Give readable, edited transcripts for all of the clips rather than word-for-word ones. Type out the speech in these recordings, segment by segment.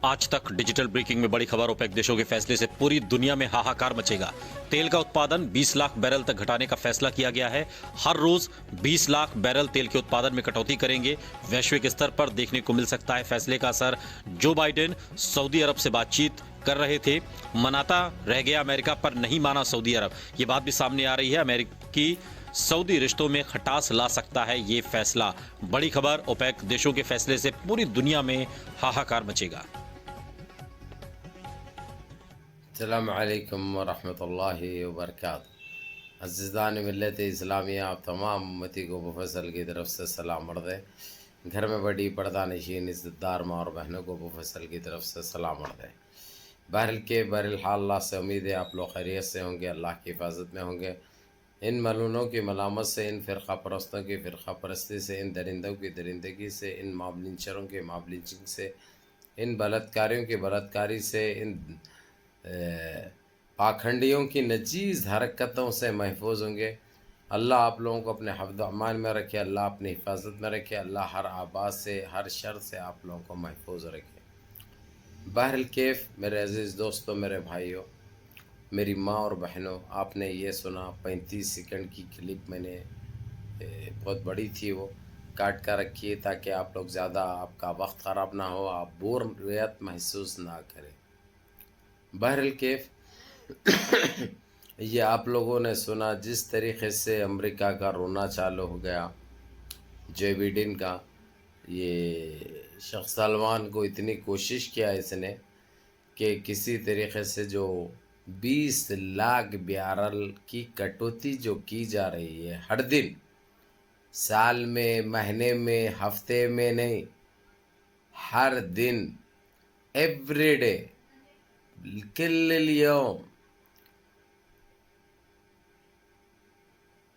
आज तक digital breaking में बड़ी खबर। ओपेक देशों के फैसले से पूरी दुनिया में हाहाकार मचेगा। तेल का उत्पादन 20 लाख बैरल तक घटाने का फैसला किया गया है। हर रोज 20 लाख बैरल तेल के उत्पादन में कटौती करेंगे। वैश्विक स्तर पर देखने को मिल सकता है फैसले का असर। जो बाइडेन सऊदी अरब से बातचीत कर रहे थे, मनाता रह गया अमेरिका, पर नहीं माना सऊदी अरब। ये बात भी सामने आ रही है। अमेरिकी सऊदी रिश्तों में खटास ला सकता है ये फैसला। बड़ी खबर, ओपेक देशों के फैसले से पूरी दुनिया में हाहाकार मचेगा। अस्सलाम वालेकुम वरहमतुल्लाहि वबरकातुहू। अज़ीज़ान मिल्लत इस्लामिया, आप तमाम उम्मती को मुफस्सल की तरफ से सलाम अर्ज़ है। घर में बड़ी पर्दा नशीन इज़्ज़तदार माँ और बहनों को मुफस्सल की तरफ से सलाम अर्ज़ है। बहरहाल अल्लाह से उम्मीद है आप लोग खैरियत से होंगे, अल्लाह की हिफाजत में होंगे। इन मलूनों की मलामत से, इन फ़िरक़ा परस्तों की फ़िरक़ा परस्ती से, इन दरिंदों की दरिंदगी से, इन माबलिंचरों की माबलिंचिंग से, इन बलात्कारियों की बलात्कारी से, इन पाखंडियों की नजीज़ हरकतों से महफूज होंगे। अल्लाह आप लोगों को अपने हिफ्ज़ अमान में रखे, अल्लाह अपनी हिफाजत में रखे, अल्लाह हर आबाद से, हर शर से आप लोगों को महफूज रखे। बहरहाल कैफ़ मेरे अज़ीज़ दोस्तों, मेरे भाइयों, मेरी माँ और बहनों, आपने ये सुना 35 सेकंड की क्लिप मैंने बहुत बड़ी थी, वो काट कर रखी है ताकि आप लोग ज़्यादा आपका वक्त ख़राब ना हो, आप बोरियत महसूस ना करें। बहरहाल कैफ़ ये आप लोगों ने सुना जिस तरीक़े से अमेरिका का रोना चालू हो गया, जो बाइडेन का, ये शख्स सलमान को इतनी कोशिश किया इसने कि किसी तरीक़े से जो 20 लाख बैरल की कटौती जो की जा रही है हर दिन, साल में, महीने में, हफ्ते में नहीं, हर दिन, एवरी डे, किल यौम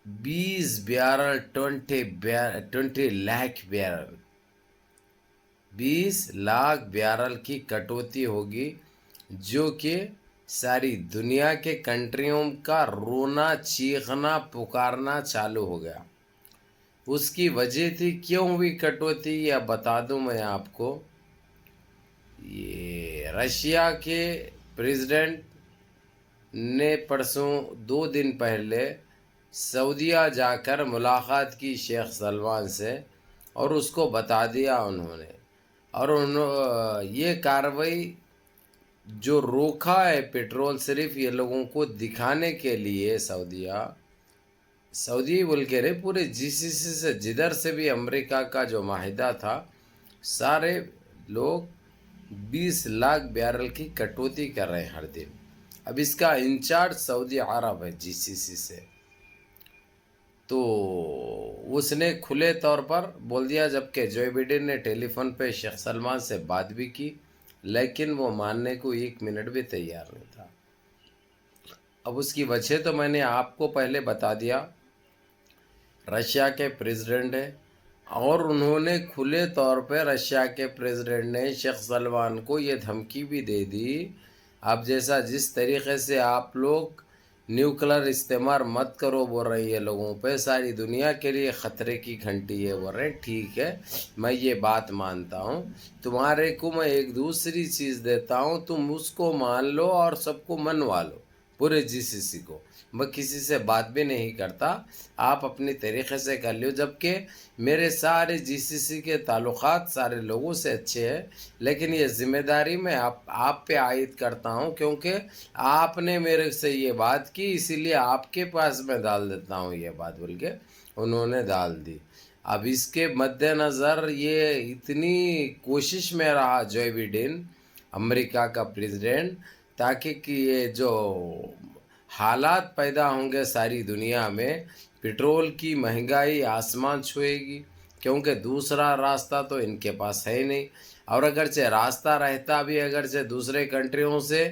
20 barrel, 20 lakh barrel, 20 lakh barrel की कटौती होगी, जो कि सारी दुनिया के कंट्रियों का रोना, चीखना, पुकारना चालू हो गया। उसकी वजह थी क्यों हुई कटौती, या बता दूं मैं आपको। ये रशिया के प्रेसिडेंट ने परसों 2 दिन पहले सऊदीया जाकर मुलाकात की शेख सलमान से, और उसको बता दिया उन्होंने, और ये कार्रवाई जो रोका है पेट्रोल सिर्फ ये लोगों को दिखाने के लिए, सऊदी बोल के रहे, पूरे जीसीसी से जिधर से भी अमेरिका का जो माहिदा था, सारे लोग 20 लाख बैरल की कटौती कर रहे हैं हर दिन। अब इसका इंचार्ज सऊदी अरब है जीसीसी से, तो उसने खुले तौर पर बोल दिया, जबकि जो बाइडेन ने टेलीफोन पे शेख सलमान से बात भी की, लेकिन वो मानने को 1 मिनट भी तैयार नहीं था। अब उसकी वजह तो मैंने आपको पहले बता दिया। रशिया के प्रेसिडेंट है, और उन्होंने खुले तौर पे रशिया के प्रेसिडेंट ने शेख सलमान को ये धमकी भी दे दी, अब जैसा जिस तरीक़े से आप लोग न्यूक्लियर इस्तेमाल मत करो बोल रही है लोगों पे, सारी दुनिया के लिए ख़तरे की घंटी है बोल रहे। ठीक है, मैं ये बात मानता हूँ, तुम्हारे को मैं एक दूसरी चीज़ देता हूँ, तुम उसको मान लो और सबको मनवा लो, पूरे जीसीसी को। मैं किसी से बात भी नहीं करता, आप अपनी तरीक़े से कर लियो, जबकि मेरे सारे जीसीसी के ताल्लुक़ात सारे लोगों से अच्छे हैं, लेकिन ये ज़िम्मेदारी मैं आप पे आयद करता हूँ, क्योंकि आपने मेरे से ये बात की, इसीलिए आपके पास मैं डाल देता हूँ ये बात, बोल के उन्होंने डाल दी। अब इसके मद्देनज़र ये इतनी कोशिश में रहा जो बाइडेन, अमेरिका का प्रेसिडेंट, ताकि कि ये जो हालात पैदा होंगे सारी दुनिया में, पेट्रोल की महंगाई आसमान छुएगी, क्योंकि दूसरा रास्ता तो इनके पास है ही नहीं। और अगरचे रास्ता रहता भी अगरचे दूसरे कंट्रियों से,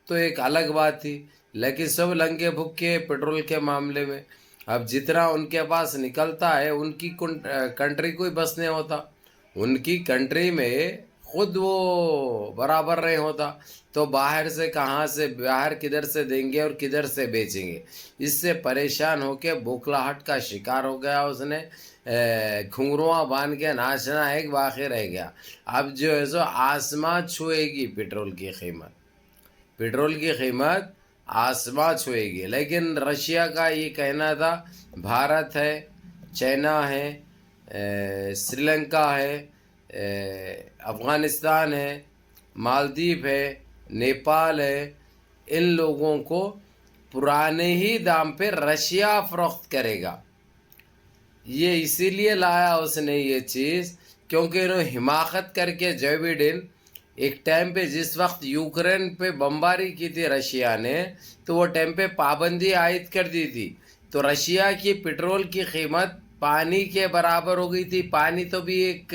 तो एक अलग बात थी, लेकिन सब लंगे भुक्के पेट्रोल के मामले में। अब जितना उनके पास निकलता है, उनकी कंट्री को ही बस नहीं होता, उनकी कंट्री में खुद वो बराबर नहीं होता, तो बाहर से कहाँ से, बाहर किधर से देंगे और किधर से बेचेंगे। इससे परेशान होकर बौखलाहट का शिकार हो गया उसने। گھنگرواں باندھ کے ناچنا ایک باقی رہ گیا. اب جو ہے سو آسمان چھوئے گی پیٹرول کی قیمت آسمان چھوئے گی. لیکن رشیا کا یہ کہنا تھا بھارت ہے، چائنا ہے، سری لنکا ہے، افغانستان ہے، مالدیپ ہے، نیپال ہے، ان لوگوں کو پرانے ہی دام پہ رشیا فروخت کرے گا. یہ اسی لیے لایا اس نے یہ چیز کیونکہ انہوں حماقت کر کے جو بائیڈن ایک ٹائم پہ جس وقت یوکرین پہ بمباری کی تھی رشیا نے تو وہ ٹائم پہ پابندی عائد کر دی تھی تو رشیا کی پٹرول کی قیمت پانی کے برابر ہو گئی تھی. پانی تو بھی ایک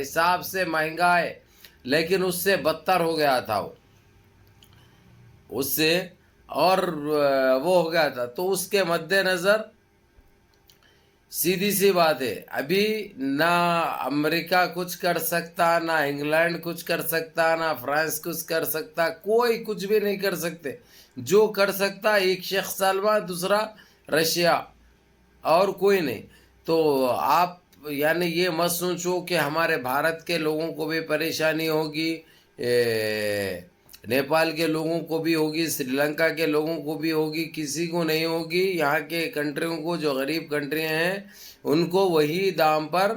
حساب سے مہنگا ہے لیکن اس سے بدتر ہو گیا تھا وہ اس سے اور وہ ہو گیا تھا. تو اس کے مد نظر سیدھی سی بات ہے ابھی نہ امریکہ کچھ کر سکتا، نہ انگلینڈ کچھ کر سکتا، نہ فرانس کچھ کر سکتا، کوئی کچھ بھی نہیں کر سکتے. جو کر سکتا ایک شیخ سلمان، دوسرا رشیا، اور کوئی نہیں. تو آپ یعنی یہ مت سوچو کہ ہمارے بھارت کے لوگوں کو بھی پریشانی ہوگی، نیپال کے لوگوں کو بھی ہوگی، سری لنکا کے لوگوں کو بھی ہوگی، کسی کو نہیں ہوگی. یہاں کے کنٹریوں کو جو غریب کنٹریاں ہیں ان کو وہی دام پر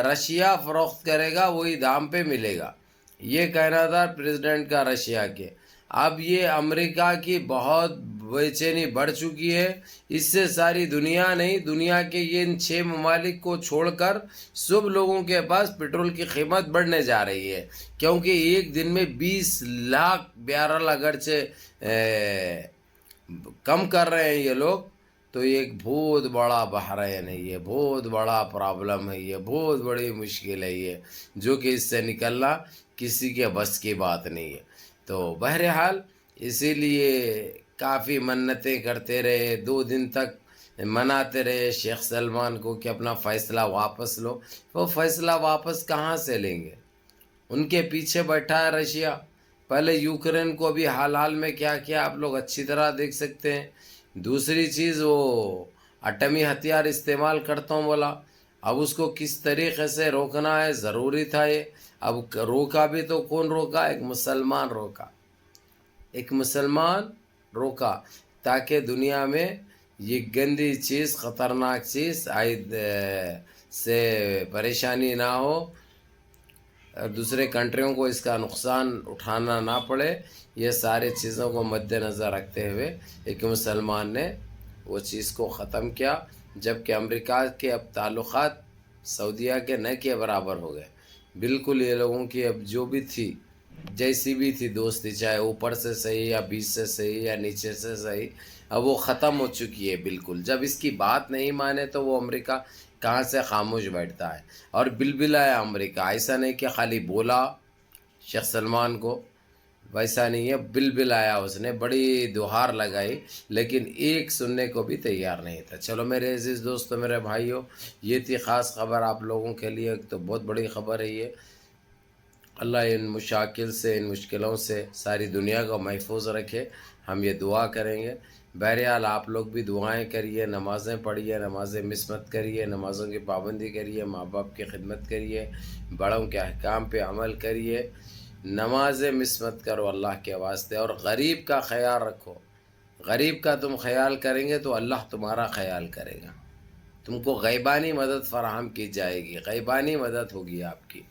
رشیا فروخت کرے گا، وہی دام پہ ملے گا. یہ کہنا تھا پریزیڈنٹ کا رشیا کے. اب یہ امریکہ کی بہت بے چینی بڑھ چکی ہے. اس سے ساری دنیا نہیں، دنیا کے یہ ان 6 ممالک کو چھوڑ کر سب لوگوں کے پاس پٹرول کی قیمت بڑھنے جا رہی ہے کیونکہ ایک دن میں 20 لاکھ بیرل اگرچہ کم کر رہے ہیں یہ لوگ تو یہ ایک بہت بڑا بحرین ہے، یہ بہت بڑا پرابلم ہے، یہ بہت بڑی مشکل ہے یہ جو کہ اس سے نکلنا کسی کے بس کی بات نہیں ہے. تو بہرحال اسی لیے کافی منتیں کرتے رہے، 2 دن تک مناتے رہے شیخ سلمان کو کہ اپنا فیصلہ واپس لو. وہ فیصلہ واپس کہاں سے لیں گے؟ ان کے پیچھے بیٹھا ہے رشیا. پہلے یوکرین کو بھی حال حال میں کیا کیا آپ لوگ اچھی طرح دیکھ سکتے ہیں. دوسری چیز وہ ایٹمی ہتھیار استعمال کرتا ہوں بولا. اب اس کو کس طریقے سے روکنا ہے ضروری تھا یہ. اب روکا بھی تو کون روکا؟ ایک مسلمان روکا تاکہ دنیا میں یہ گندی چیز، خطرناک چیز سے پریشانی نہ ہو اور دوسرے کنٹریوں کو اس کا نقصان اٹھانا نہ پڑے. یہ سارے چیزوں کو مد نظر رکھتے ہوئے ایک مسلمان نے وہ چیز کو ختم کیا جبکہ امریکہ کے اب تعلقات سعودیہ کے نہ کے برابر ہو گئے. بالکل یہ لوگوں کی اب جو بھی تھی جیسی بھی تھی دوستی، چاہے اوپر سے صحیح یا بیچ سے صحیح یا نیچے سے صحیح، اب وہ ختم ہو چکی ہے بالکل. جب اس کی بات نہیں مانے تو وہ امریکہ کہاں سے خاموش بیٹھتا ہے. اور بلبلایا امریکہ، ایسا نہیں کہ خالی بولا شیخ سلمان کو، ویسا نہیں ہے، بلبلایا اس نے، بڑی دہار لگائی لیکن ایک سننے کو بھی تیار نہیں تھا. چلو میرے عزیز دوستو، میرے بھائیو، یہ تھی خاص خبر آپ لوگوں کے لیے. تو بہت بڑی خبر ہے یہ. اللہ ان مشاکل سے، ان مشکلوں سے ساری دنیا کو محفوظ رکھے، ہم یہ دعا کریں گے. بہرحال آپ لوگ بھی دعائیں کریے، نمازیں پڑھیے، نمازیں مس مت کریے، نمازوں کی پابندی کریے، ماں باپ کی خدمت کریے، بڑوں کے احکام پہ عمل کریے، نمازیں مس مت کرو اللہ کے واسطے. اور غریب کا خیال رکھو. غریب کا تم خیال کریں گے تو اللہ تمہارا خیال کرے گا. تم کو غیبانی مدد فراہم کی جائے گی، غیبانی مدد ہوگی آپ کی.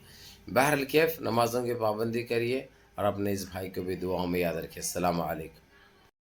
بہرحال کیف نمازوں کی پابندی کریے اور اپنے اس بھائی کو بھی دعاؤں میں یاد رکھیے. السلام علیکم.